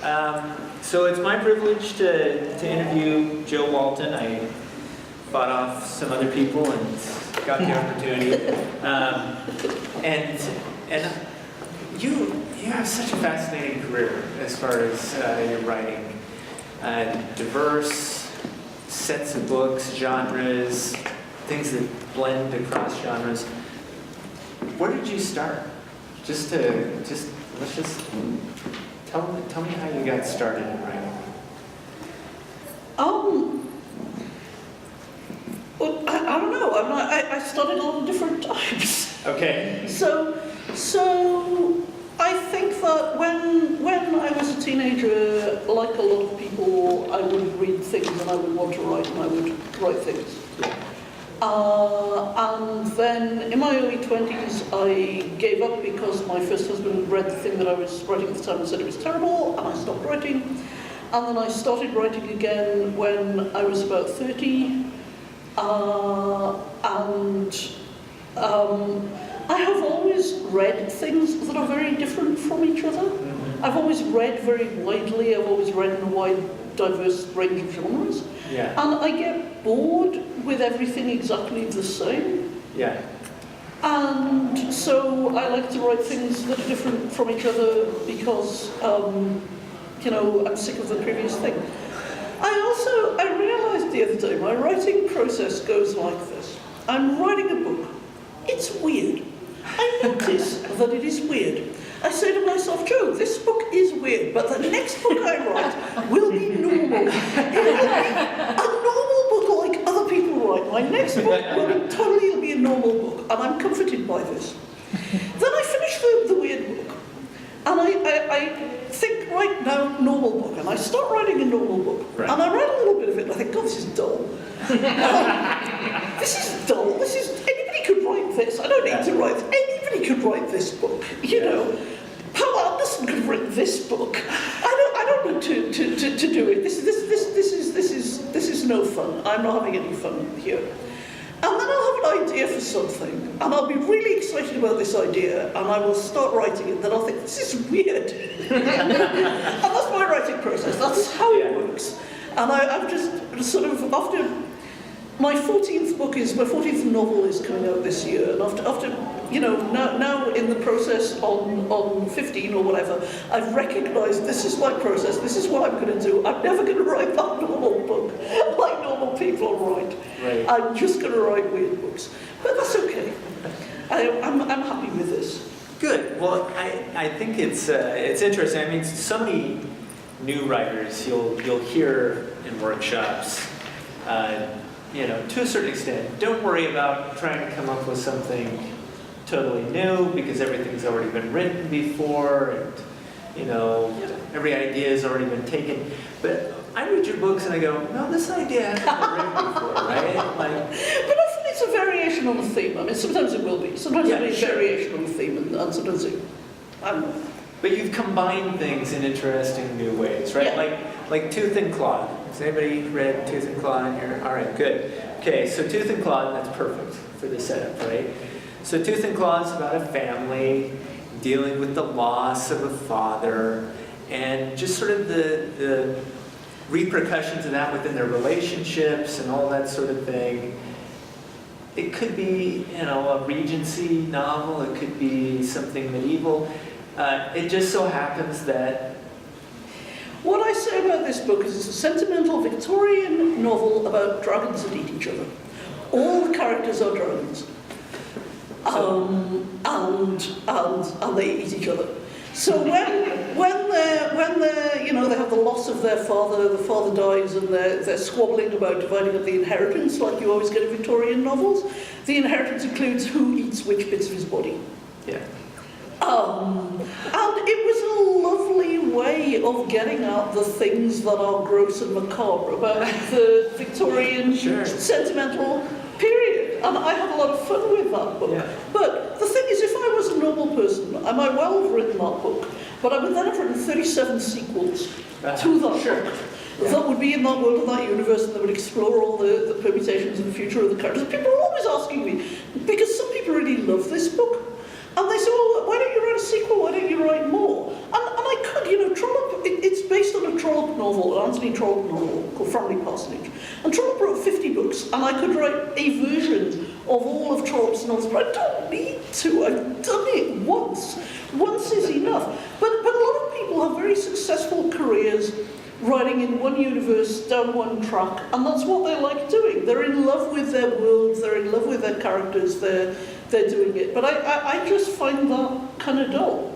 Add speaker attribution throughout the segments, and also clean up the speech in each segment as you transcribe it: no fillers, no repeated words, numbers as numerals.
Speaker 1: So it's my privilege to interview Joe Walton. I fought off some other people and got the opportunity. And you have such a fascinating career as far as your writing. Diverse sets of books, genres, things that blend across genres. Where did you start? Let's just tell me how you got started in writing.
Speaker 2: Well, I don't know. I started a lot of different times.
Speaker 1: Okay.
Speaker 2: So I think that when I was a teenager, like a lot of people, I would read things and I would want to write, and I would write things.
Speaker 1: Yeah.
Speaker 2: And then in my early 20s, I gave up because my first husband read the thing that I was writing at the time and said it was terrible, and I stopped writing. And then I started writing again when I was about 30. I have always read things that are very different from each other.
Speaker 1: Mm-hmm.
Speaker 2: I've always read very widely. I've always read in a wide, diverse range of genres.
Speaker 1: Yeah.
Speaker 2: And I get bored with everything exactly the same.
Speaker 1: Yeah.
Speaker 2: And so I like to write things that are different from each other because, I'm sick of the previous thing. I realized the other day, my writing process goes like this. I'm writing a book. It's weird. I notice that it is weird. I say to myself, Joe, this book is weird, but the next book I write will be normal. It will be a normal book like other people write. My next book will be a normal book, and I'm comforted by this. Then I finish the weird book, and I think, right now, normal book, and I start writing a normal book,
Speaker 1: right.
Speaker 2: And I write a little bit of it, and I think, God, this is dull. This is dull. Anybody could write this. I don't need to write. Anybody could write this book. You know, Paul Anderson could have written this book. I don't need to do it. This is no fun. I'm not having any fun here. And then I'll have an idea for something, and I'll be really excited about this idea, and I will start writing it. Then I'll think, this is weird. And that's my writing process. That's how it works. And I'm just sort of, after my 14th novel is coming out this year, and after now in the process on 15 or whatever, I've recognised this is my process, this is what I'm going to do. I'm never going to write that normal book like normal people write.
Speaker 1: Right.
Speaker 2: I'm just going to write weird books. But that's okay. I'm happy with this.
Speaker 1: Good. Well, I think it's interesting. I mean, so many new writers you'll hear in workshops, to a certain extent, don't worry about trying to come up with something totally new because everything's already been written before, and every idea has already been taken. But I read your books and I go, no, this idea hasn't been written before, right?
Speaker 2: But often it's a variation on a theme. I mean, sometimes it will be. Sometimes it'll be a variation on a theme, and sometimes it. I don't know.
Speaker 1: But you've combined things in interesting new ways, right?
Speaker 2: Yeah.
Speaker 1: Like Tooth and Claw. Has anybody read Tooth and Claw in here? All right, good. Okay, so Tooth and Claw, that's perfect for the setup, right? So Tooth and Claw is about a family dealing with the loss of a father and just sort of the repercussions of that within their relationships and all that sort of thing. It could be, a Regency novel. It could be something medieval. It just so happens that...
Speaker 2: What I say about this book is it's a sentimental Victorian novel about dragons that eat each other. All the characters are dragons. And they eat each other. So when they have the loss of their father, the father dies, and they're squabbling about dividing up the inheritance, like you always get in Victorian novels. The inheritance includes who eats which bits of his body.
Speaker 1: Yeah.
Speaker 2: And it was a lovely way of getting at the things that are gross and macabre about the Victorian sentimental period. And I had a lot of fun with that book.
Speaker 1: Yeah.
Speaker 2: But the thing is, if I was a normal person, I might well have written that book, but I would then have written 37 sequels to that book.
Speaker 1: Yeah.
Speaker 2: That would be in that world, in that universe, and that would explore all the permutations and the future of the characters. People are always asking me, because some people really love this book, and they say, well, why don't you write a sequel? Why don't you write more? I could, Trollope, it's based on a Trollope novel, an Anthony Trollope novel called Framley Parsonage. And Trollope wrote 50 books, and I could write a version of all of Trollope's novels, but I don't need to. I've done it once. Once is enough. But a lot of people have very successful careers writing in one universe, down one track, and that's what they like doing. They're in love with their world, they're in love with their characters, they're doing it. But I just find that kind of dull.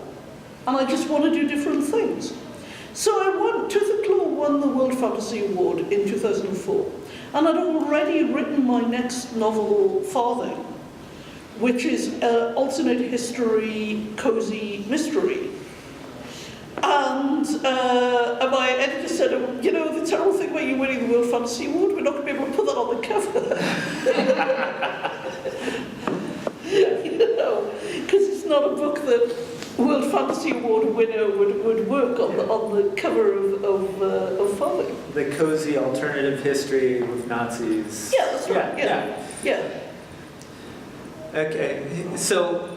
Speaker 2: And I just want to do different things. So Tooth and Claw won the World Fantasy Award in 2004. And I'd already written my next novel, Farthing, which is an alternate history, cozy mystery. And my editor said, the terrible thing about you winning the World Fantasy Award, we're not going to be able to put that on the cover. Because it's not a book that World Fantasy Award winner would work on the cover of Farthing.
Speaker 1: The cozy alternative history with Nazis.
Speaker 2: Yeah, that's right. Yeah.
Speaker 1: Okay, so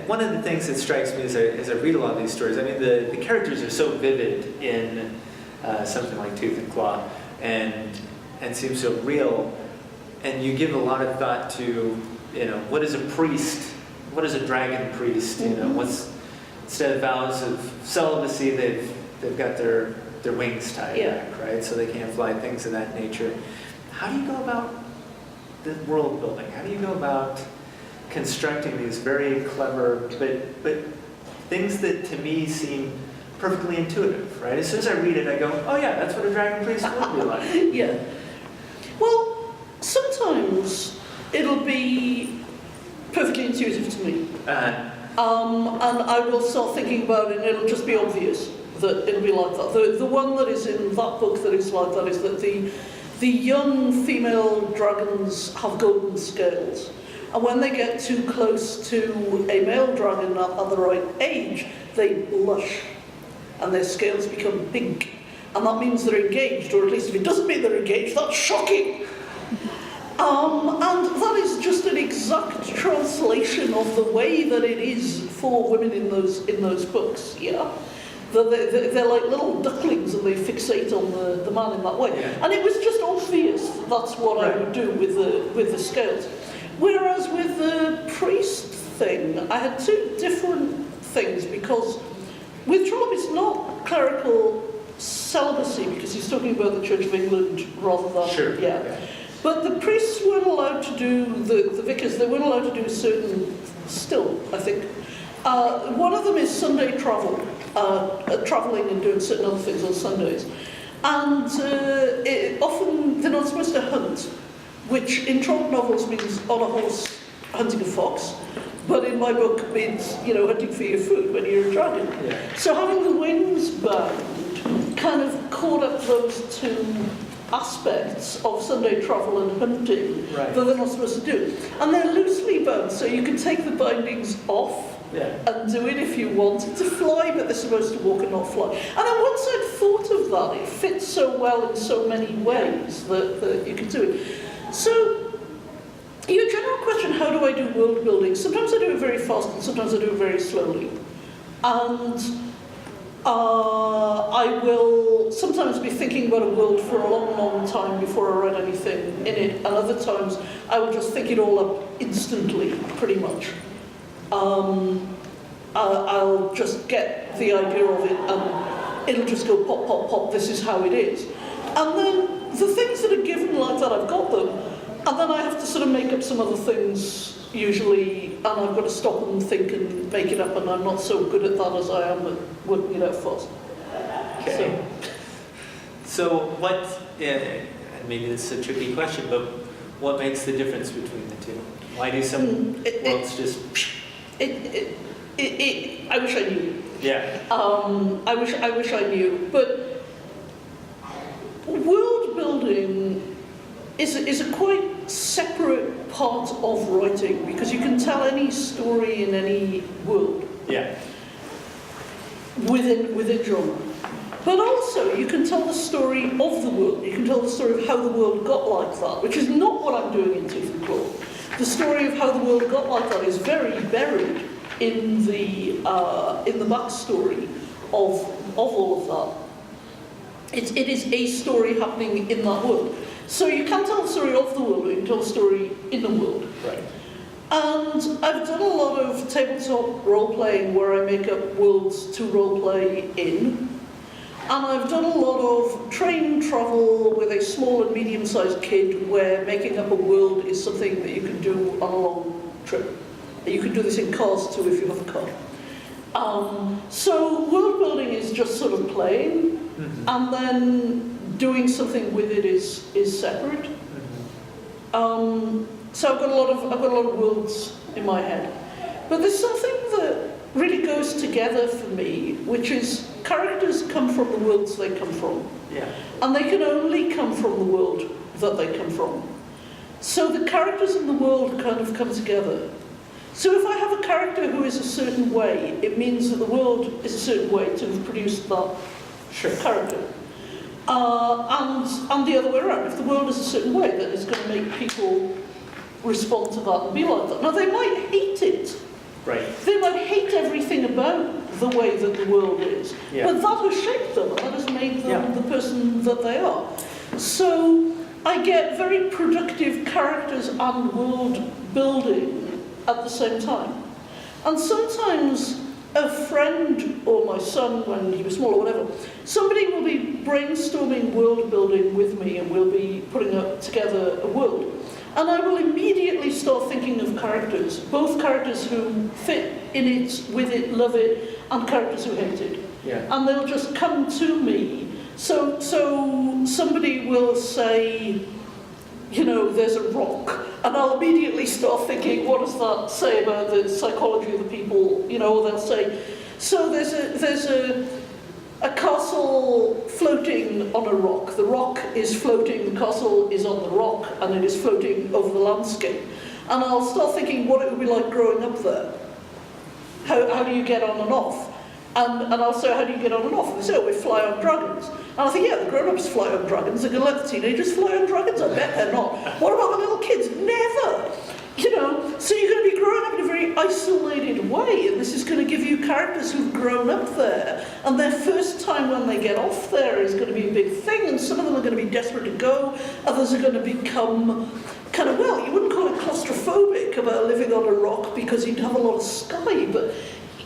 Speaker 1: one of the things that strikes me as I read a lot of these stories, I mean, the characters are so vivid in something like Tooth and Claw, and seem so real, and you give a lot of thought to, what is a priest? What is a dragon priest? What's, instead of vows of celibacy, they've got their wings tied back, right? So they can't fly, things of that nature. How do you go about the world building? How do you go about constructing these very clever, but things that to me seem perfectly intuitive, right? As soon as I read it, I go, oh yeah, that's what a dragon priest would be like.
Speaker 2: Yeah. Well, sometimes it'll be perfectly intuitive to me. And I will start thinking about it and it'll just be obvious that it'll be like that. The one that is in that book that is like that is that the young female dragons have golden scales. And when they get too close to a male dragon at the right age, they blush and their scales become pink. And that means they're engaged, or at least if it doesn't mean they're engaged, that's shocking. And that is just an exact translation of the way that it is for women in those books, yeah? They're like little ducklings and they fixate on the man in that way.
Speaker 1: Yeah.
Speaker 2: And it was just obvious that's what I would do with the scales. Whereas with the priest thing, I had two different things, because with Trollope it's not clerical celibacy, because he's talking about the Church of England rather than...
Speaker 1: Sure.
Speaker 2: Yeah. But the priests weren't allowed to do, the vicars, they weren't allowed to do certain, still, I think. One of them is Sunday travel, travelling and doing certain other things on Sundays. And often they're not supposed to hunt, which in Trollope novels means on a horse hunting a fox, but in my book means, hunting for your food when you're a dragon.
Speaker 1: Yeah. So
Speaker 2: having the wings bound kind of caught up those two aspects of Sunday travel and hunting that they're not supposed to do. And they're loosely bound, so you can take the bindings off and do it if you wanted to fly, but they're supposed to walk and not fly. And then once I'd thought of that, it fits so well in so many ways that you can do it. So, your general question, how do I do world building? Sometimes I do it very fast and sometimes I do it very slowly. And I will sometimes be thinking about a world for a long, long time before I write anything in it, and other times I will just think it all up instantly, pretty much. I'll just get the idea of it and it'll just go pop, pop, pop, this is how it is. And then the things that are given like that, I've got them, and then I have to sort of make up some other things usually, and I've got to stop and think and make it up, and I'm not so good at that as I am at working it out fast.
Speaker 1: Okay. So what, and maybe this is a tricky question, but what makes the difference between the two? Why do some worlds just...
Speaker 2: I wish I knew.
Speaker 1: Yeah.
Speaker 2: I wish I knew. But world building is a quite separate part of writing, because you can tell any story in any world.
Speaker 1: Yeah.
Speaker 2: Within genre. But also, you can tell the story of the world. You can tell the story of how the world got like that, which is not what I'm doing in Tooth and Claw. The story of how the world got like that is very buried in the backstory of all of that. It is a story happening in that world. So you can't tell the story of the world, but you can tell the story in the world.
Speaker 1: Right.
Speaker 2: And I've done a lot of tabletop role-playing where I make up worlds to role-play in. And I've done a lot of train travel with a small and medium-sized kid where making up a world is something that you can do on a long trip. You can do this in cars too if you have a car. So world building is just sort of playing, and then doing something with it is separate. So I've got a lot of worlds in my head, but there's something that really goes together for me, which is characters come from the worlds they come from, and they can only come from the world that they come from. So the characters in the world kind of come together. So if I have a character who is a certain way, it means that the world is a certain way to have produced that character. And the other way around, if the world is a certain way, then it's going to make people respond to that and be like that. Now they might hate it.
Speaker 1: Right.
Speaker 2: They might hate everything about the way that the world is, but that has shaped them, and that has made them the person that they are. So I get very productive characters and world building at the same time. And sometimes a friend or my son, when he was small or whatever, somebody will be brainstorming world building with me and we'll be putting together a world. And I will immediately start thinking of characters, both characters who fit in it, with it, love it, and characters who hate it. And they'll just come to me. So somebody will say, you know, there's a rock, and I'll immediately start thinking, what does that say about the psychology of the people? You know, or they'll say, so there's a castle floating on a rock. The rock is floating, the castle is on the rock, and it is floating over the landscape. And I'll start thinking what it would be like growing up there. How do you get on and off? And I'll say, how do you get on and off? And they say, oh, we fly on dragons. And I think, yeah, the grown-ups fly on dragons. They're going to let the teenagers fly on dragons? I bet they're not. What about the little kids? Never! You know, so you're going to be growing up in a very isolated way, and this is going to give you characters who've grown up there, and their first time when they get off there is going to be a big thing, and some of them are going to be desperate to go, others are going to become kind of, well, you wouldn't call it claustrophobic about living on a rock because you'd have a lot of sky, but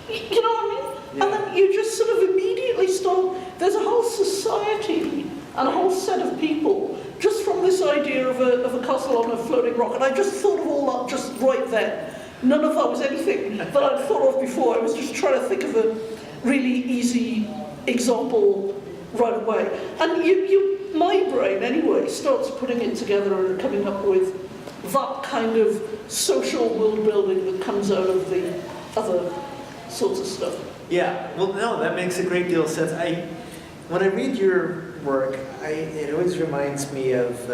Speaker 2: you know what I mean? And then you just sort of immediately start, there's a whole society and a whole set of people just from this idea of a castle on a floating rock. And I just thought of all that just right then. None of that was anything that I'd thought of before. I was just trying to think of a really easy example right away. And my brain anyway starts putting it together and coming up with that kind of social world building that comes out of the other sorts of stuff.
Speaker 1: Yeah, well, no, that makes a great deal of sense. When I read your work, it always reminds me of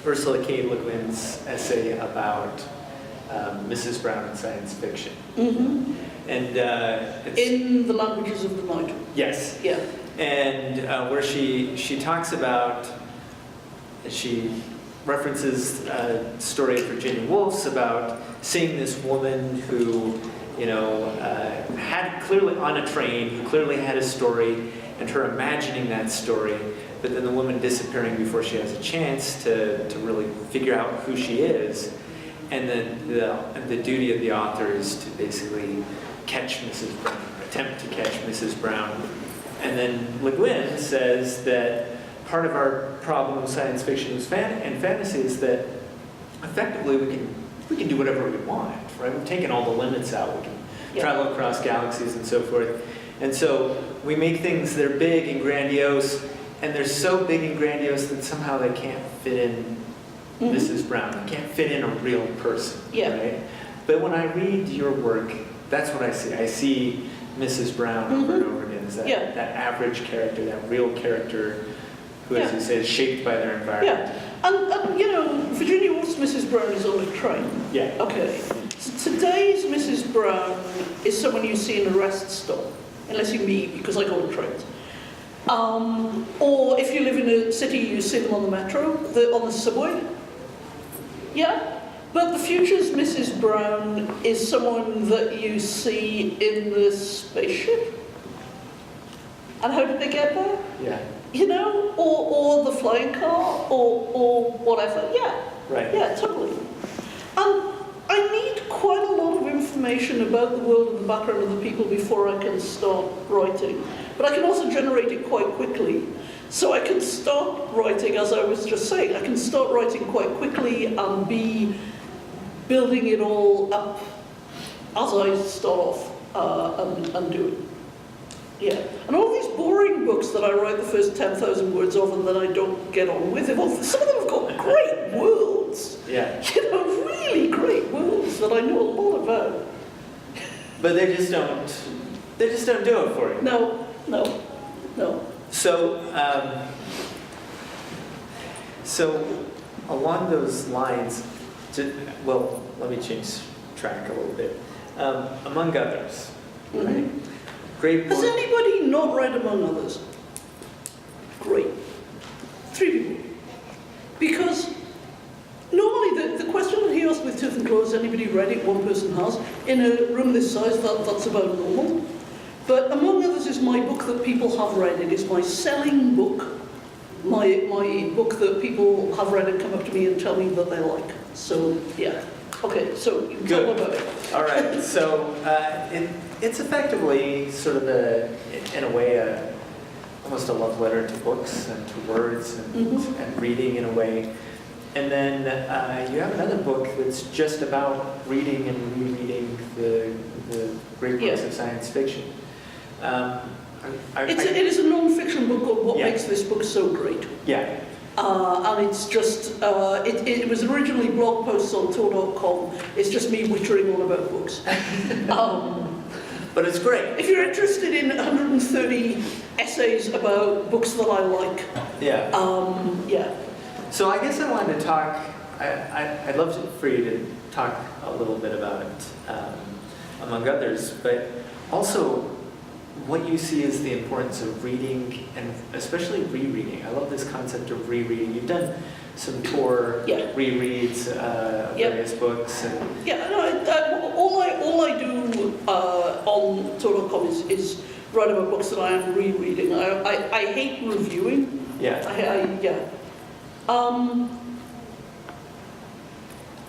Speaker 1: Ursula K. Le Guin's essay about Mrs. Brown in science fiction. And it's,
Speaker 2: in the languages of the night.
Speaker 1: Yes.
Speaker 2: Yeah.
Speaker 1: And where she talks about, she references a story of Virginia Woolf's about seeing this woman who, you know, had clearly on a train, who clearly had a story, and her imagining that story, but then the woman disappearing before she has a chance to really figure out who she is. And then the duty of the author is to basically catch Mrs. Brown, or attempt to catch Mrs. Brown. And then Le Guin says that part of our problem with science fiction and fantasy is that effectively we can do whatever we want, right? We've taken all the limits out. We can travel across galaxies and so forth. And so we make things that are big and grandiose, and they're so big and grandiose that somehow they can't fit in Mrs. Brown. They can't fit in a real person, right? But when I read your work, that's what I see. I see Mrs. Brown over and over again. Is that average character, that real character who, as you say, is shaped by their environment.
Speaker 2: And you know, Virginia Woolf's Mrs. Brown is on a train. Okay. So today's Mrs. Brown is someone you see in a rest stop, unless you meet, because I go on trains. Or if you live in a city, you see them on the metro, on the subway. But the future's Mrs. Brown is someone that you see in the spaceship. And how did they get there?
Speaker 1: Yeah.
Speaker 2: You know, or the flying car, or whatever. Yeah.
Speaker 1: Right.
Speaker 2: Yeah, totally. And I need quite a lot of information about the world and the background of the people before I can start writing. But I can also generate it quite quickly. So I can start writing, as I was just saying, I can start writing quite quickly and be building it all up as I start off and do it. Yeah. And all these boring books that I write the first 10,000 words of and then I don't get on with, some of them have got great worlds.
Speaker 1: Yeah.
Speaker 2: You know, really great worlds that I know a lot about.
Speaker 1: But they just don't do it for you.
Speaker 2: No.
Speaker 1: So along those lines, well, let me change track a little bit. Among others, right? Great book.
Speaker 2: Has anybody not read Among Others? Great. 3 people. Because normally the question that he asked with Tooth and Claw, has anybody read it? One person has. In a room this size, that's about normal. But Among Others is my book that people have read. It is my selling book. My book that people have read and come up to me and tell me that they like. So, yeah. Okay, so you can tell
Speaker 1: Good.
Speaker 2: about it.
Speaker 1: All right, so it's effectively sort of in a way, almost a love letter to books and to words and reading in a way. And then you have another book that's just about reading and rereading the great books of science fiction.
Speaker 2: It is a non-fiction book called What
Speaker 1: Yeah.
Speaker 2: Makes This Book So Great.
Speaker 1: Yeah.
Speaker 2: And it's just, it was originally blog posts on Tor.com. It's just me wittering on about books.
Speaker 1: But it's great.
Speaker 2: If you're interested in 130 essays about books that I like, yeah.
Speaker 1: So I guess I wanted to talk, I'd love for you to talk a little bit about among others, but also what you see is the importance of reading, and especially rereading. I love this concept of rereading. You've done some tour rereads of various books. And
Speaker 2: Yeah, no, all I do on Tor.com is write about books that I am rereading. I hate reviewing.
Speaker 1: Yeah.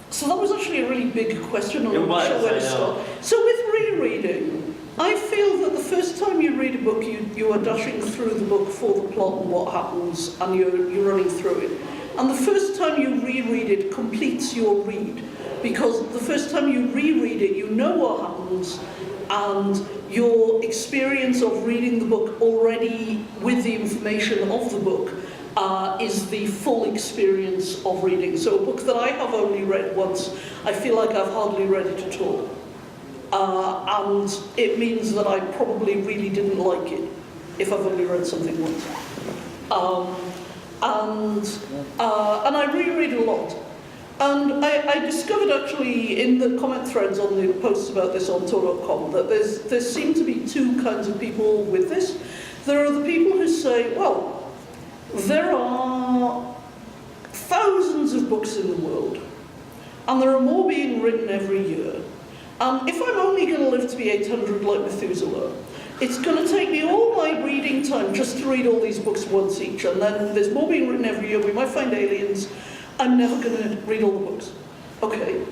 Speaker 2: So that was actually a really big question. I'm
Speaker 1: It
Speaker 2: not
Speaker 1: was,
Speaker 2: sure where
Speaker 1: I
Speaker 2: to
Speaker 1: know.
Speaker 2: start. So with rereading, I feel that the first time you read a book, you are dashing through the book for the plot and what happens, and you're running through it. And the first time you reread it completes your read, because the first time you reread it, you know what happens, and your experience of reading the book already with the information of the book is the full experience of reading. So a book that I have only read once, I feel like I've hardly read it at all. And it means that I probably really didn't like it if I've only read something once. And I reread a lot. And I discovered actually in the comment threads on the posts about this on Tor.com that there seem to be two kinds of people with this. There are the people who say, well, there are thousands of books in the world, and there are more being written every year. And if I'm only going to live to be 800 like Methuselah, it's going to take me all my reading time just to read all these books once each, and then there's more being written every year, we might find aliens, I'm never going to read all the books. Okay.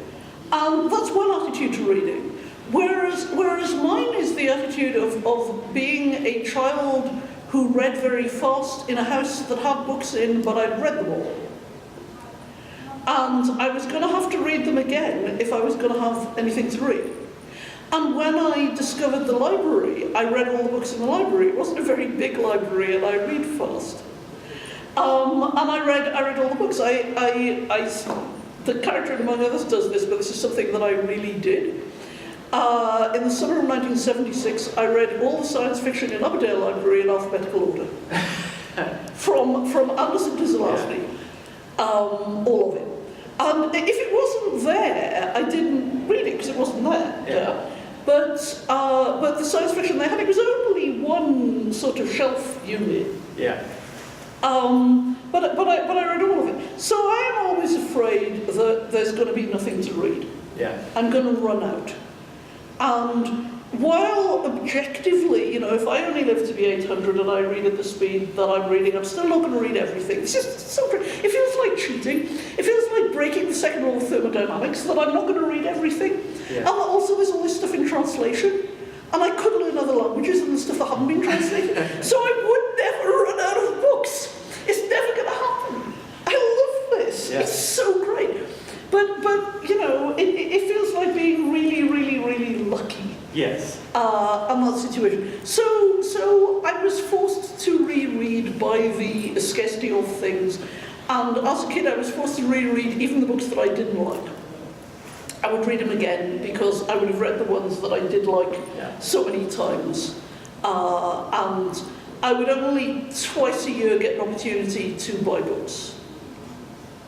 Speaker 2: And that's one attitude to reading. Whereas mine is the attitude of being a child who read very fast in a house that had books in, but I'd read them all. And I was going to have to read them again if I was going to have anything to read. And when I discovered the library, I read all the books in the library. It wasn't a very big library, and I read fast. And I read all the books. The character in Among Others does this, but this is something that I really did. In the summer of 1976, I read all the science fiction in Upperdale Library in alphabetical order. from Anderson to Zelazny. All of it. And if it wasn't there, I didn't read it because it wasn't there.
Speaker 1: Yeah.
Speaker 2: But the science fiction they had, it was only one sort of shelf unit.
Speaker 1: Yeah.
Speaker 2: But I read all of it. So I am always afraid that there's going to be nothing to read.
Speaker 1: Yeah.
Speaker 2: I'm going to run out. And while objectively, if I only live to be 800 and I read at the speed that I'm reading, I'm still not going to read everything. It's just so great. It feels like cheating. It feels like breaking the second law of thermodynamics, that I'm not going to read everything.
Speaker 1: Yeah.
Speaker 2: And also there's all this stuff in translation. And I could learn other languages and the stuff that haven't been translated. So I would never run out of books. It's never going to happen. I love this.
Speaker 1: Yeah.
Speaker 2: It's so great. But it feels like being really, really, really lucky.
Speaker 1: Yes.
Speaker 2: In that situation. So I was forced to reread by the scarcity of things. And as a kid, I was forced to reread even the books that I didn't like. I would read them again because I would have read the ones that I did like so many times. And I would only twice a year get an opportunity to buy books.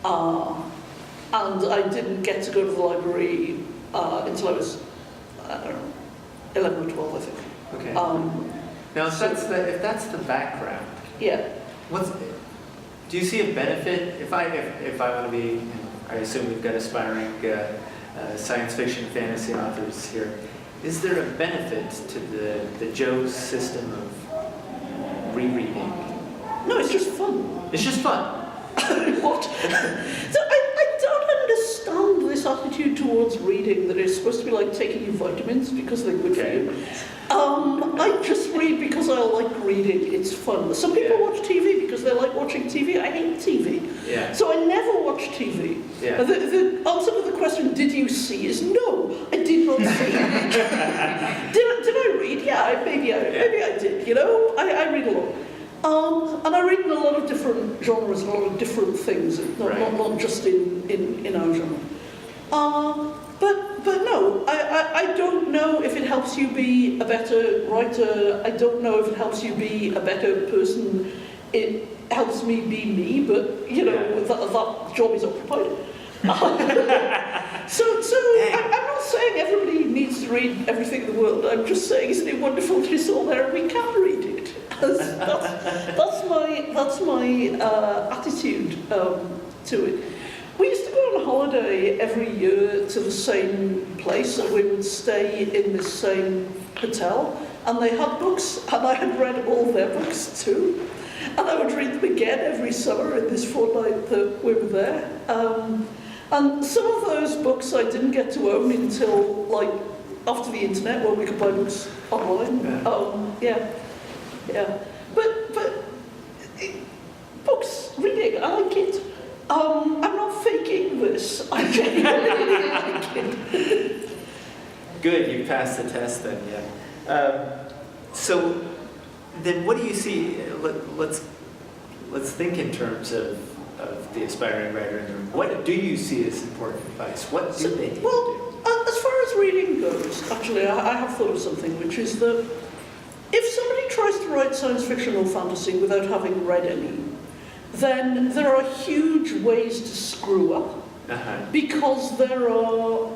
Speaker 2: And I didn't get to go to the library until I was, I don't know, 11 or 12, I think.
Speaker 1: Okay. Now, if that's the background,
Speaker 2: yeah.
Speaker 1: Do you see a benefit if I want to be? I assume we've got aspiring science fiction, fantasy authors here. Is there a benefit to the Joe's system of rereading?
Speaker 2: No, it's just fun.
Speaker 1: It's just fun.
Speaker 2: What? So I don't understand this attitude towards reading that it's supposed to be like taking your vitamins because they're good for you. I just read because I like reading. It's fun. Some people watch TV because they like watching TV. I hate TV.
Speaker 1: Yeah.
Speaker 2: So I never watch TV.
Speaker 1: Yeah.
Speaker 2: The answer to the question, did you see, is no, I did not see. Did I read? Yeah, maybe I did. I read a lot. And I read in a lot of different genres and a lot of different things, not just in our genre. But no, I don't know if it helps you be a better writer. I don't know if it helps you be a better person. It helps me be me, but that job is occupied. So I'm not saying everybody needs to read everything in the world. I'm just saying, isn't it wonderful that it's all there and we can read it? That's my attitude to it. We used to go on holiday every year to the same place, and we would stay in the same hotel, and they had books, and I had read all their books too, and I would read them again every summer in this fortnight that we were there. And some of those books I didn't get to own until after the internet, when we could buy books online. But books, reading, I like it. I'm not faking this. I genuinely like it.
Speaker 1: Good, you passed the test then, yeah. So then what do you see? Let's think in terms of the aspiring writer in the room. What do you see as important advice? What do they need to do?
Speaker 2: As far as reading goes, actually, I have thought of something, which is that if somebody tries to write science fiction or fantasy without having read any, then there are huge ways to screw up. Because there are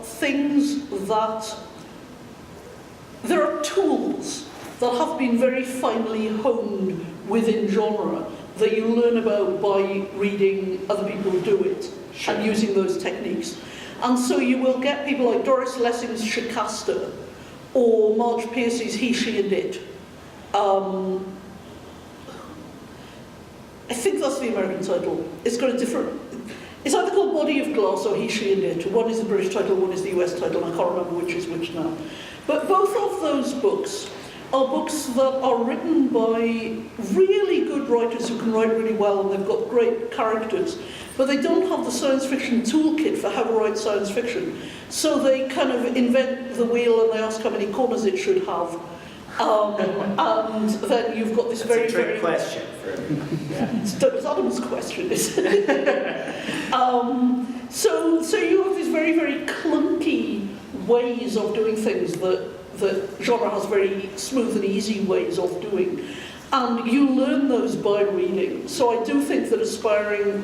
Speaker 2: tools that have been very finely honed within genre that you learn about by reading other people do it and using those techniques. And so you will get people like Doris Lessing's Shikasta or Marge Piercy's He, She and It. I think that's the American title. It's got a different... It's either called Body of Glass or He, She and It. One is the British title, one is the US title, and I can't remember which is which now. But both of those books are books that are written by really good writers who can write really well, and they've got great characters, but they don't have the science fiction toolkit for how to write science fiction. So they kind of invent the wheel and they ask how many corners it should have. And then you've got this
Speaker 1: That's a trick question for
Speaker 2: It's Douglas Adams' question, isn't it? So you have these very, very clunky ways of doing things that genre has very smooth and easy ways of doing. And you learn those by reading. So I do think that aspiring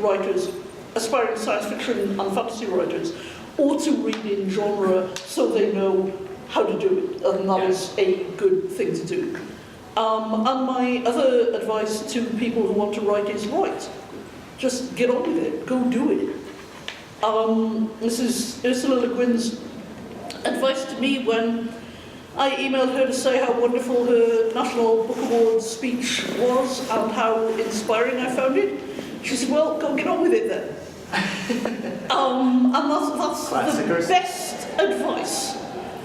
Speaker 2: science fiction and fantasy writers ought to read in genre so they know how to do it, and that is a good thing to do. And my other advice to people who want to write is write. Just get on with it, go do it. This is Ursula Le Guin's advice to me when I emailed her to say how wonderful her National Book Awards speech was and how inspiring I found it. She said, well, go get on with it then. And that's the best advice.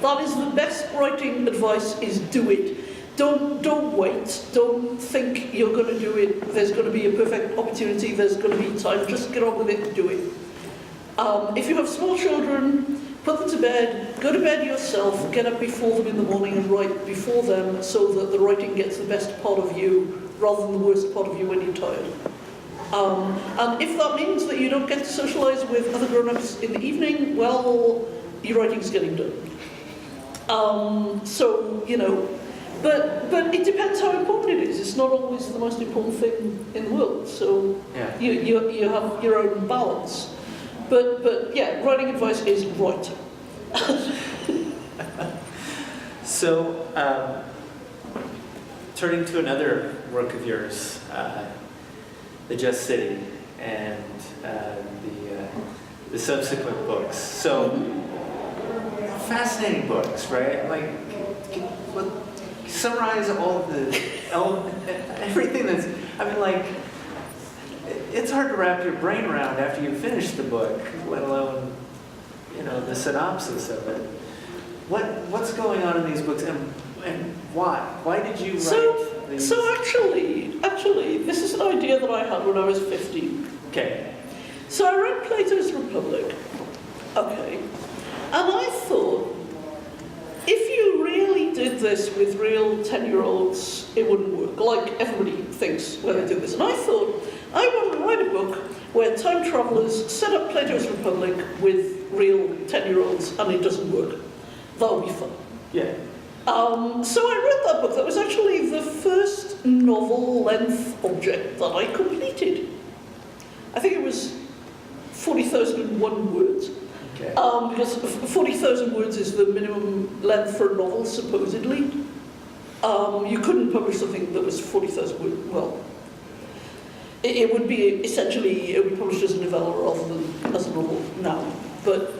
Speaker 2: That is the best writing advice, is do it. Don't wait. Don't think you're going to do it. There's going to be a perfect opportunity. There's going to be time. Just get on with it and do it. If you have small children, put them to bed. Go to bed yourself. Get up before them in the morning and write before them so that the writing gets the best part of you rather than the worst part of you when you're tired. And if that means that you don't get to socialise with other grown-ups in the evening, well, your writing's getting done. So, you know, but it depends how important it is. It's not always the most important thing in the world. So
Speaker 1: Yeah.
Speaker 2: you have your own balance. But yeah, writing advice is right.
Speaker 1: So, turning to another work of yours, The Just City, and the subsequent books. So, fascinating books, right? Like, summarize all the everything that's. I mean, like, it's hard to wrap your brain around after you finish the book, let alone, you know, the synopsis of it. What's going on in these books, and why? Why did you write these?
Speaker 2: So actually, this is an idea that I had when I was 15.
Speaker 1: Okay.
Speaker 2: So I read Plato's Republic. Okay. And I thought, if you really did this with real 10-year-olds, it wouldn't work. Like everybody thinks when they do this. And I thought, I want to write a book where time travellers set up Plato's Republic with real 10-year-olds and it doesn't work. That would be fun.
Speaker 1: Yeah.
Speaker 2: So I read that book. That was actually the first novel-length object that I completed. I think it was 40,001 words.
Speaker 1: Okay.
Speaker 2: Because 40,000 words is the minimum length for a novel, supposedly. You couldn't publish something that was 40,000 words. Well, it would be essentially, it would be published as a novella rather than as a novel now. But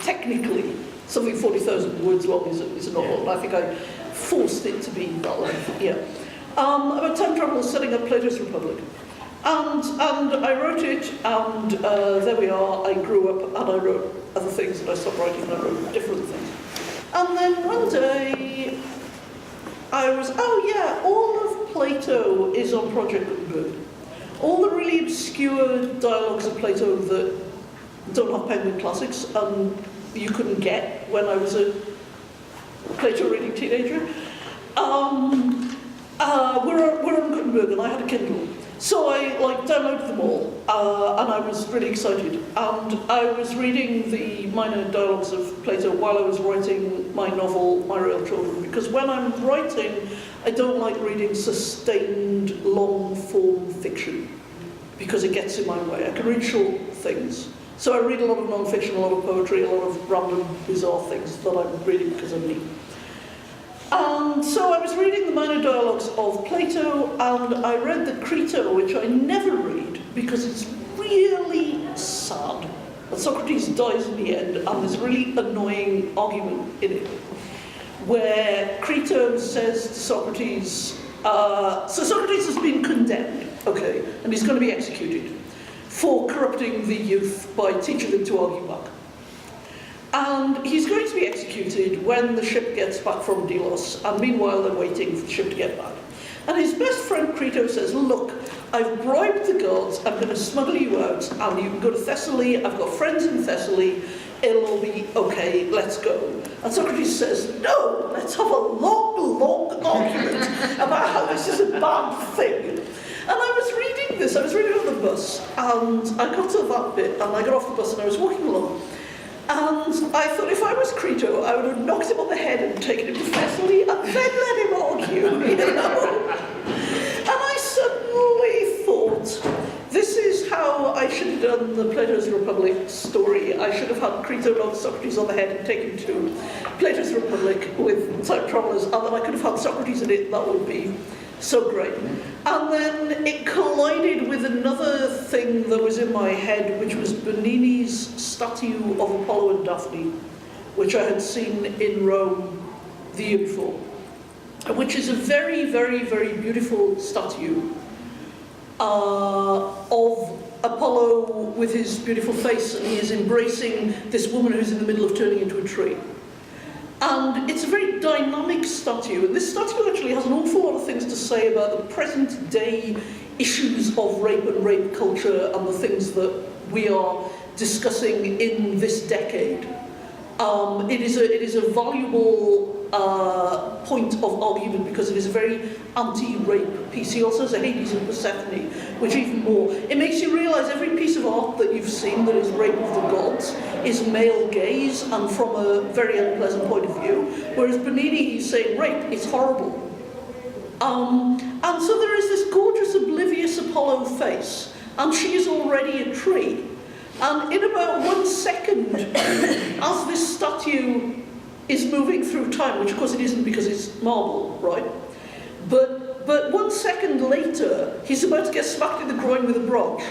Speaker 2: technically, something 40,000 words long is a novel, and I think I forced it to be that length. Yeah. About time travel setting up Plato's Republic. And I wrote it, and there we are. I grew up and I wrote other things, and I stopped writing and I wrote different things. And then one day, I was, oh yeah, all of Plato is on Project Gutenberg. All the really obscure dialogues of Plato that don't have Penguin Classics, and you couldn't get when I was a Plato reading teenager, were on Gutenberg, and I had a Kindle. So I downloaded them all, and I was really excited. And I was reading the minor dialogues of Plato while I was writing my novel, My Real Children, because when I'm writing, I don't like reading sustained, long-form fiction, because it gets in my way. I can read short things. So I read a lot of non-fiction, a lot of poetry, a lot of random, bizarre things that I'm reading because I'm me. And so I was reading the minor dialogues of Plato, and I read the Crito, which I never read because it's really sad. And Socrates dies in the end, and there's a really annoying argument in it, where Crito says to Socrates, so Socrates has been condemned, okay, and he's going to be executed for corrupting the youth by teaching them to argue back. And he's going to be executed when the ship gets back from Delos, and meanwhile they're waiting for the ship to get back. And his best friend Crito says, look, I've bribed the gods, I'm going to smuggle you out, and you can go to Thessaly, I've got friends in Thessaly, it'll all be okay, let's go. And Socrates says, no, let's have a long argument about how this is a bad thing. And I was reading this, I was reading on the bus, and I got to that bit, and I got off the bus and I was walking along. And I thought if I was Crito, I would have knocked him on the head and taken him to Thessaly and then let him argue, you know? And I suddenly thought, this is how I should have done the Plato's Republic story. I should have had Crito knock Socrates on the head and take him to Plato's Republic with time travellers, and then I could have had Socrates in it, that would be so great. And then it collided with another thing that was in my head, which was Bernini's statue of Apollo and Daphne, which I had seen in Rome the year before, which is a very, very, very beautiful statue of Apollo with his beautiful face, and he is embracing this woman who's in the middle of turning into a tree. And it's a very dynamic statue, and this statue actually has an awful lot of things to say about the present day issues of rape and rape culture and the things that we are discussing in this decade. It is a valuable point of argument because it is a very anti-rape piece. He also has a Hades and Persephone, which even more. It makes you realise every piece of art that you've seen that is rape of the gods is male gaze and from a very unpleasant point of view, whereas Bernini, he's saying rape, it's horrible. And so there is this gorgeous, oblivious Apollo face, and she is already a tree. And in about 1 second, as this statue is moving through time, which of course it isn't because it's marble, right? But 1 second later, he's about to get smacked in the groin with a branch.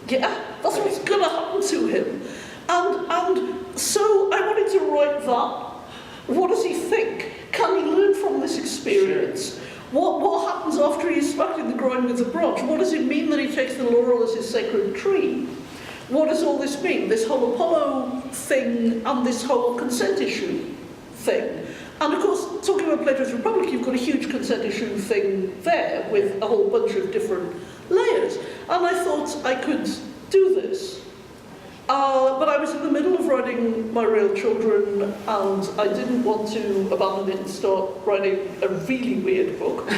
Speaker 2: Yeah, that's what's going to happen to him. And so I wanted to write that. What does he think? Can he learn from this experience? Sure. What happens after he's smacked in the groin with the branch? What does it mean that he takes the laurel as his sacred tree? What does all this mean? This whole Apollo thing and this whole consent issue thing. And of course, talking about Plato's Republic, you've got a huge consent issue thing there with a whole bunch of different layers. And I thought I could do this. But I was in the middle of writing My Real Children, and I didn't want to abandon it and start writing a really weird book.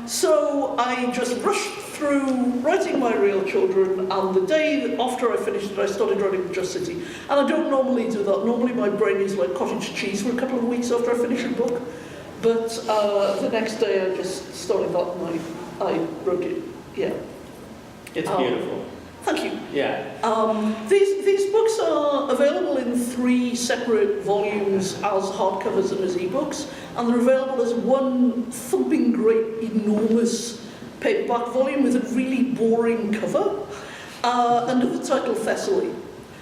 Speaker 2: So I just rushed through writing My Real Children, and the day after I finished it, I started writing Just City. And I don't normally do that. Normally my brain is like cottage cheese for a couple of weeks after I finish a book. But the next day I just started that and I wrote it. Yeah.
Speaker 1: It's beautiful.
Speaker 2: Thank you.
Speaker 1: Yeah.
Speaker 2: These books are available in 3 separate volumes as hardcovers and as ebooks, and they're available as one thumping great, enormous paperback volume with a really boring cover under the title Thessaly.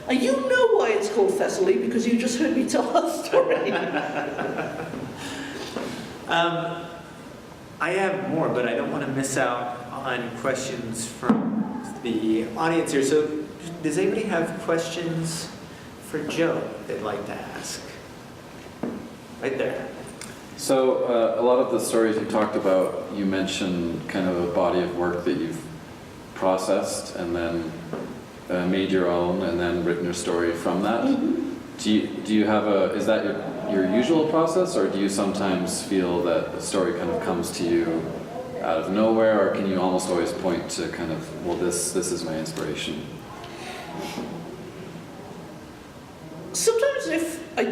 Speaker 2: And you know why it's called Thessaly, because you just heard me tell that story.
Speaker 1: I have more, but I don't want to miss out on questions from the audience here. So does anybody have questions for Joe they'd like to ask? Right there.
Speaker 3: So a lot of the stories you talked about, you mentioned kind of a body of work that you've processed and then made your own and then written your story from that. Mm-hmm. Do you have is that your usual process, or do you sometimes feel that the story kind of comes to you out of nowhere, or can you almost always point to kind of, well, this is my inspiration?
Speaker 2: Sometimes if I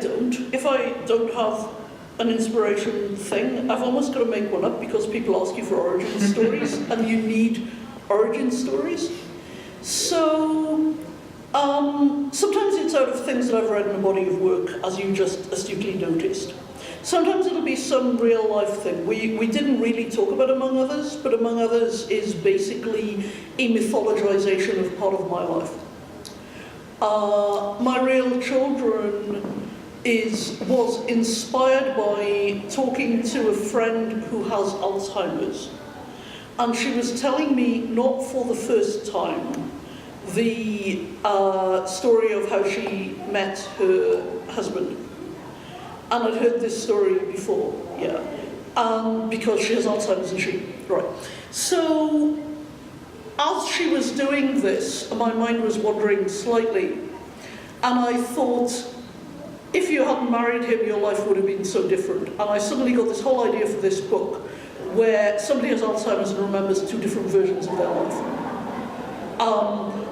Speaker 2: don't have an inspiration thing, I've almost got to make one up because people ask you for origin stories and you need origin stories. So sometimes it's out of things that I've read in a body of work, as you just astutely noticed. Sometimes it'll be some real life thing. We didn't really talk about Among Others, but Among Others is basically a mythologization of part of my life. My Real Children was inspired by talking to a friend who has Alzheimer's. And she was telling me, not for the first time, the story of how she met her husband. And I'd heard this story before, yeah. Because she has Alzheimer's and right. So, as she was doing this, my mind was wandering slightly. And I thought, if you hadn't married him, your life would have been so different. And I suddenly got this whole idea for this book, where somebody has Alzheimer's and remembers 2 different versions of their life.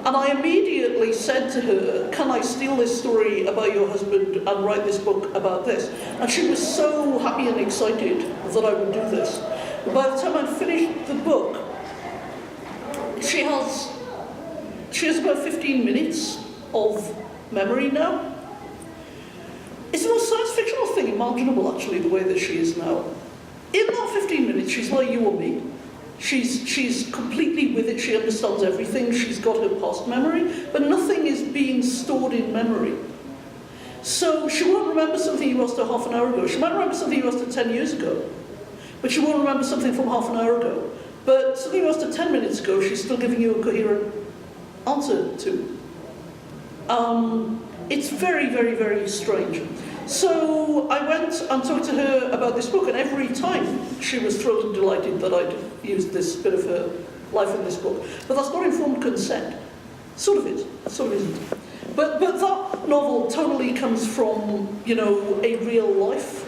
Speaker 2: And I immediately said to her, can I steal this story about your husband and write this book about this? And she was so happy and excited that I would do this. By the time I'd finished the book, she has about 15 minutes of memory now. It's the most science fictional thing imaginable, actually, the way that she is now. In that 15 minutes, she's like you or me. She's completely with it, she understands everything, she's got her past memory, but nothing is being stored in memory. So she won't remember something you asked her half an hour ago. She might remember something you asked her 10 years ago, but she won't remember something from half an hour ago. But something you asked her 10 minutes ago, she's still giving you a coherent answer to. It's very, very, very strange. So I went and talked to her about this book, and every time she was thrilled and delighted that I'd used this bit of her life in this book. But that's not informed consent. Sort of is, sort of isn't. But that novel totally comes from, you know, a real life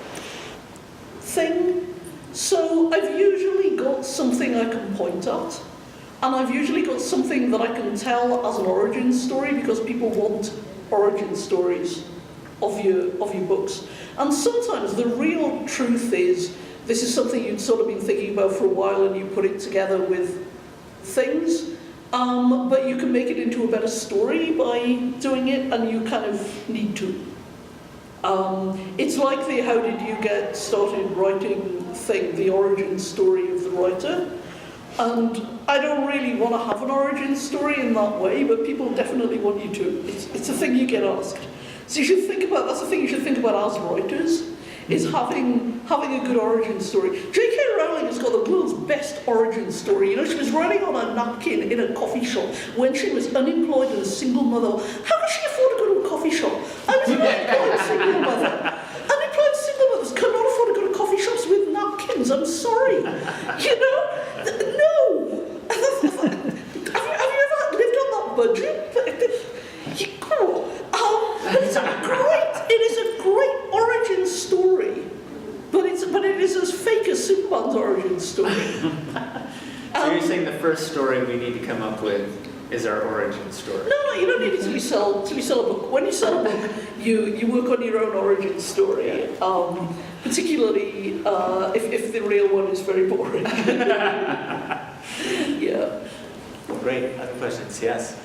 Speaker 2: thing. So I've usually got something I can point at, and I've usually got something that I can tell as an origin story, because people want origin stories of your books. And sometimes the real truth is, this is something you'd sort of been thinking about for a while, and you put it together with things. But you can make it into a better story by doing it, and you kind of need to. It's like the how did you get started writing thing, the origin story of the writer. And I don't really want to have an origin story in that way, but people definitely want you to. It's a thing you get asked. So you should think about, that's the thing you should think about as writers, is having a good origin story. J.K. Rowling has got the world's best origin story. You know, she was writing on a napkin in a coffee shop when she was unemployed and a single mother. How could she afford to go to a coffee shop? I was an unemployed single mother. Unemployed single mothers cannot afford to go to coffee shops with napkins. I'm sorry. You know? No. Have you ever lived on that budget? But it is a great origin story. But it is as fake as Superman's origin story.
Speaker 1: So you're saying the first story we need to come up with is our origin story?
Speaker 2: No, you don't need it till you sell a book. When you sell a book, you work on your own origin story. Particularly if the real one is very boring. Yeah.
Speaker 1: Great. Other questions? Yes.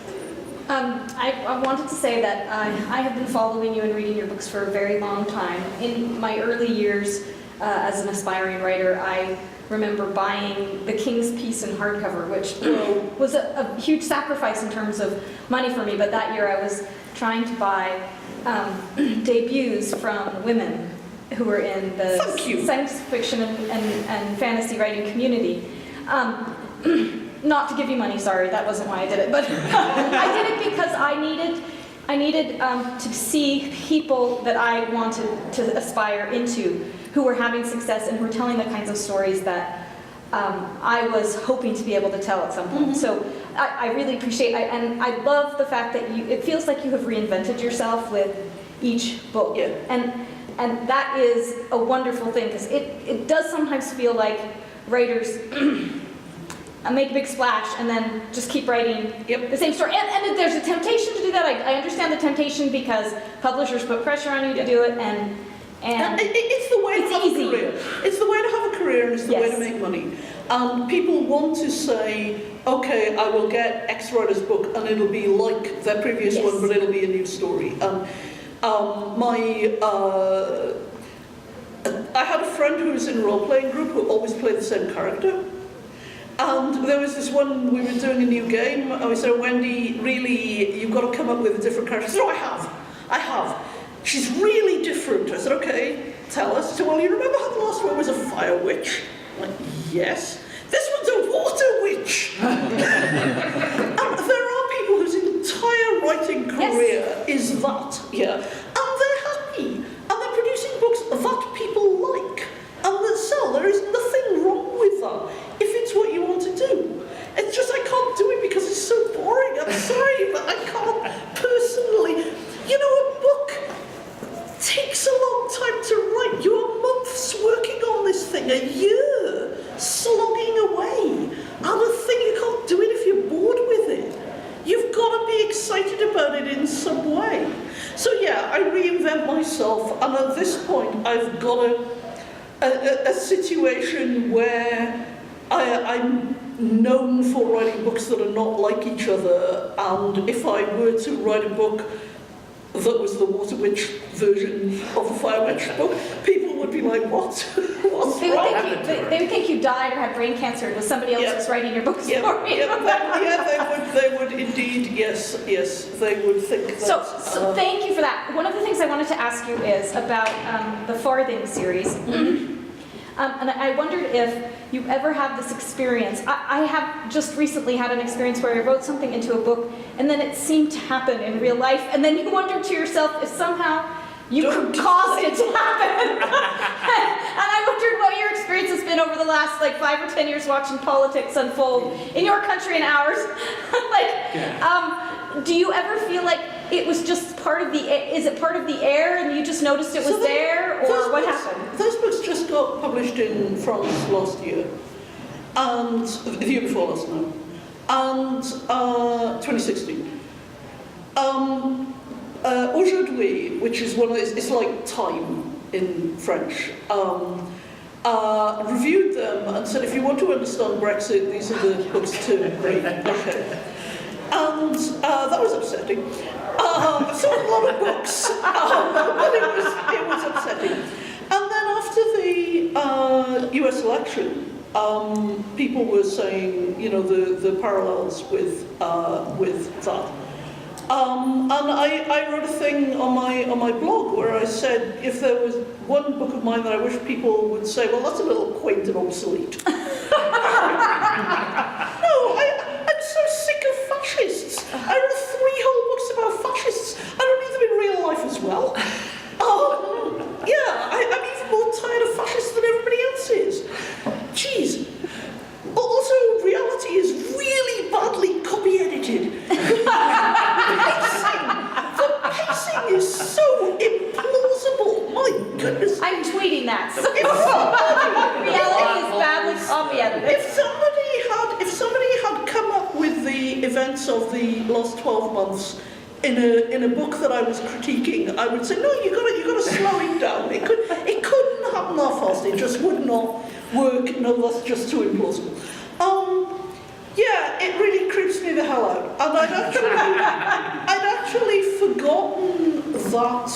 Speaker 4: I wanted to say that I have been following you and reading your books for a very long time. In my early years as an aspiring writer, I remember buying The King's Peace in hardcover, which was a huge sacrifice in terms of money for me, but that year I was trying to buy debuts from women who were in the science fiction and fantasy writing community. Not to give you money, sorry, that wasn't why I did it, but I did it because I needed to see people that I wanted to aspire into, who were having success and were telling the kinds of stories that I was hoping to be able to tell at some point. So I really appreciate, and I love the fact that it feels like you have reinvented yourself with each book.
Speaker 2: Yeah.
Speaker 4: And that is a wonderful thing, because it does sometimes feel like writers make a big splash and then just keep writing the same story. And there's a temptation to do that. I understand the temptation, because publishers put pressure on you to do it, and
Speaker 2: it's the way to have
Speaker 4: easy.
Speaker 2: a career. It's the way to have a career, and it's the way to make money. People want to say, okay, I will get X writer's book, and it'll be like their previous one, but it'll be a new story. I had a friend who was in a role-playing group who always played the same character. And there was this one, we were doing a new game, and we said, oh, Wendy, really, you've got to come up with a different character. She said, oh, I have. She's really different. I said, okay, tell us. She said, well, you remember how the last one was a fire witch? I'm like, yes. This one's a water witch. And there are people whose entire writing career is that, and they're happy. And they're producing books that people like and that sell. There is nothing wrong with that if it's what you want to do. It's just I can't do it because it's so boring. I'm sorry, but I can't personally. You know, a book takes a long time to write. You are months working on this thing, a year slogging away. And a thing, you can't do it if you're bored with it. You've got to be excited about it in some way. So yeah, I reinvent myself, and at this point I've got a situation where I'm known for writing books that are not like each other, and if I were to write a book that was the Water Witch version of a Fire Witch book, people would be like, what? What's wrong?
Speaker 4: They would think you died or had brain cancer, and was somebody else was writing your book story.
Speaker 2: They would they would indeed, yes, they would think that.
Speaker 4: So thank you for that. One of the things I wanted to ask you is about the Farthing series. And I wondered if you ever have this experience. I have just recently had an experience where I wrote something into a book and then it seemed to happen in real life, and then you wonder to yourself if somehow you could cause it to happen. And I wondered what your experience has been over the last 5 or 10 years watching politics unfold in your country and ours. Do you ever feel like it was just part of is it part of the air and you just noticed it was there, or what happened?
Speaker 2: Those books just got published in France last year, and the year before last now, and 2016. Aujourd'hui, which is one of those, it's like time in French, reviewed them and said, if you want to understand Brexit, these are the books to read. Okay. And that was upsetting. I saw a lot of books, but it was upsetting. And then after the US election, people were saying, the parallels with that. And I wrote a thing on my blog where I said, if there was one book of mine that I wish people would say, well, that's a little quaint and obsolete. No, I'm so sick of fascists. I wrote 3 whole books about fascists. I don't need them in real life as well. Yeah, I'm even more tired of fascists than everybody else is. Jeez. Also, reality is really badly copy-edited. The pacing is so implausible. My goodness.
Speaker 4: I'm tweeting that.
Speaker 2: If somebody,
Speaker 4: Reality is badly copy-edited.
Speaker 2: if somebody had come up with the events of the last 12 months in a book that I was critiquing, I would say, no, you got to slow it down. It couldn't happen that fast. It just would not work. No, that's just too implausible. Yeah, it really creeps me the hell out. And I'd actually forgotten that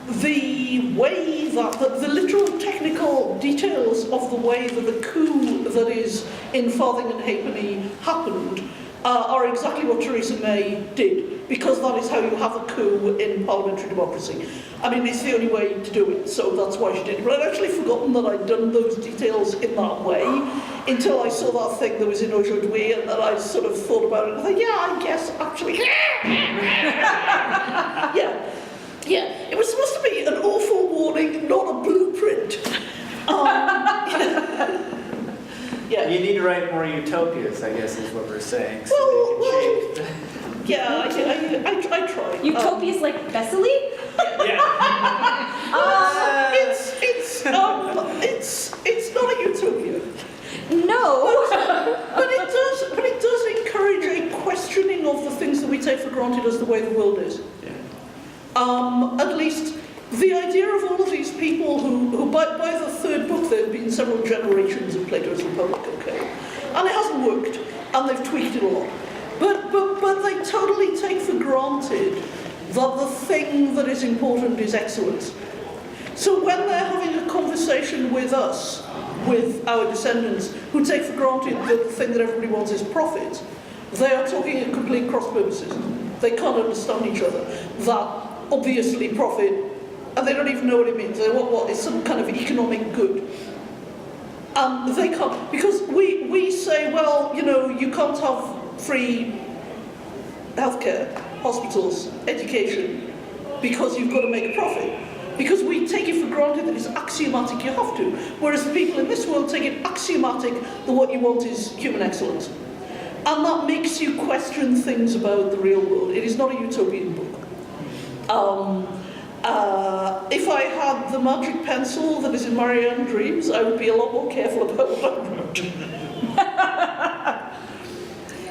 Speaker 2: the way that the literal technical details of the way that the coup that is in Farthing and Halfpenny happened are exactly what Theresa May did, because that is how you have a coup in parliamentary democracy. I mean, it's the only way to do it, so that's why she did it. But I'd actually forgotten that I'd done those details in that way until I saw that thing that was in Aujourd'hui, and then I sort of thought about it and I thought, yeah, I guess actually. Yeah, it was supposed to be an awful warning, not a blueprint. Yeah.
Speaker 1: You need to write more utopias, I guess, is what we're saying. So
Speaker 2: Well,
Speaker 1: they can shape.
Speaker 2: Yeah, I try.
Speaker 4: Utopia's like Thessaly?
Speaker 1: Yeah.
Speaker 2: It's not a utopia.
Speaker 4: No.
Speaker 2: But it does encourage a questioning of the things that we take for granted as the way the world is.
Speaker 1: Yeah.
Speaker 2: At least the idea of all of these people who by the third book, there have been several generations of Plato's Republic, okay? And it hasn't worked, and they've tweaked it a lot. But they totally take for granted that the thing that is important is excellence. So when they're having a conversation with us, with our descendants, who take for granted that the thing that everybody wants is profit, they are talking at complete cross purposes. They can't understand each other. That obviously profit, and they don't even know what it means. They want what is some kind of economic good. And they can't, because we say, well, you can't have free healthcare, hospitals, education, because you've got to make a profit. Because we take it for granted that it's axiomatic you have to, whereas the people in this world take it axiomatic that what you want is human excellence. And that makes you question things about the real world. It is not a utopian book. If I had the magic pencil that is in Marianne Dreams, I would be a lot more careful about what I wrote.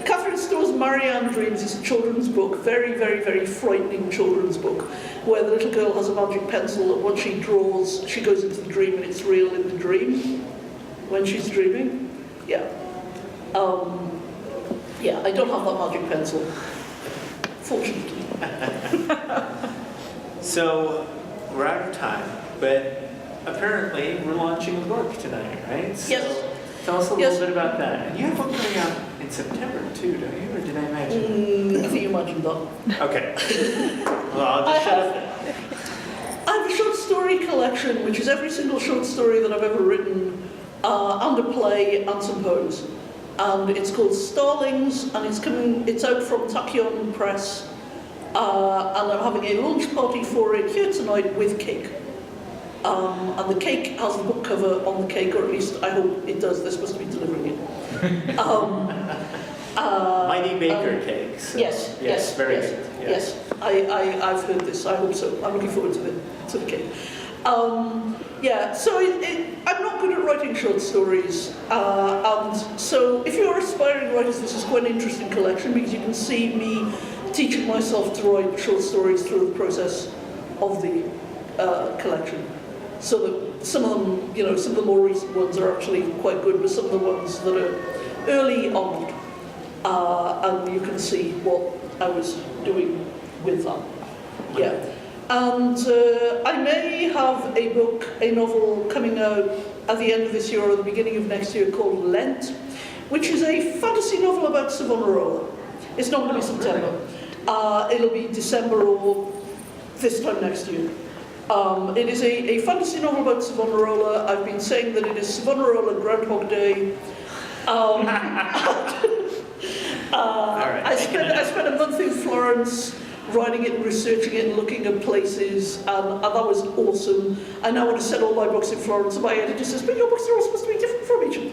Speaker 2: Catherine Stowe's Marianne Dreams is a children's book, very, very, very frightening children's book, where the little girl has a magic pencil, and when she draws, she goes into the dream, and it's real in the dream when she's dreaming. Yeah. Yeah, I don't have that magic pencil, fortunately.
Speaker 1: So we're out of time, but apparently we're launching a book tonight, right? So
Speaker 2: Yes.
Speaker 1: tell us a little bit about that. And you have one coming out in September too, don't you? Or did I imagine?
Speaker 2: I think you imagined that.
Speaker 1: Okay. Well, I'll just shut up then.
Speaker 2: I have a short story collection, which is every single short story that I've ever written, and a play and some poems. And it's called Starlings, and it's out from Tachyon Press. And I'm having a launch party for it here tonight with cake. And the cake has the book cover on the cake, or at least I hope it does. They're supposed to be delivering it.
Speaker 1: Mighty Baker cakes. So
Speaker 2: Yes,
Speaker 1: very
Speaker 2: yes,
Speaker 1: good. Yeah.
Speaker 2: yes. I've heard this. I hope so. I'm looking forward to the cake. So I'm not good at writing short stories, and so if you're aspiring writers, this is quite an interesting collection because you can see me teaching myself to write short stories through the process of the collection. So that some of them, some of the more recent ones are actually quite good, but some of the ones that are early on, and you can see what I was doing with that. Yeah. And I may have a novel coming out at the end of this year or the beginning of next year called Lent, which is a fantasy novel about Savonarola. It's not going to be September. It'll be December or this time next year. It is a fantasy novel about Savonarola. I've been saying that it is Savonarola Groundhog Day. I spent a month in Florence writing it, researching it, and looking at places, and that was awesome. I now want to set all my books in Florence, and my editor says, but your books are all supposed to be different from each other.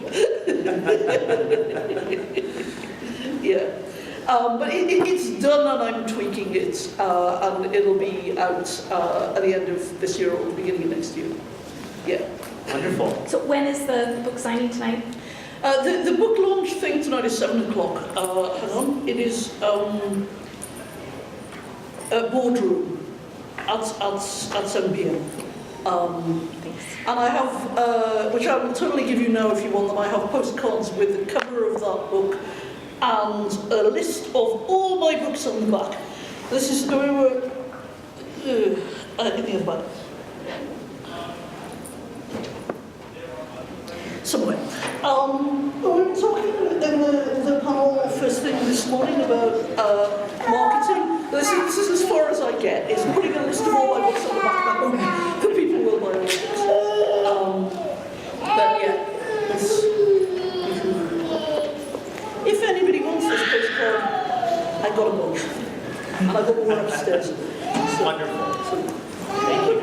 Speaker 2: Yeah. But it's done, and I'm tweaking it, and it'll be out at the end of this year or the beginning of next year. Yeah.
Speaker 1: Wonderful.
Speaker 4: So when is the book signing tonight?
Speaker 2: The book launch thing tonight is 7 o'clock. Hang on. It is a boardroom at 7 p.m. And I have, which I will totally give you now if you want them, I have postcards with the cover of that book and a list of all my books on the back. This is, we were, in the other back. Somewhere. We were talking in the panel first thing this morning about marketing. This is as far as I get. It's putting a list of all my books on the back of my book that people will buy all books. But yeah, if anybody wants this postcard, I got a bunch. And I got more upstairs.
Speaker 1: Wonderful.
Speaker 2: Thank you.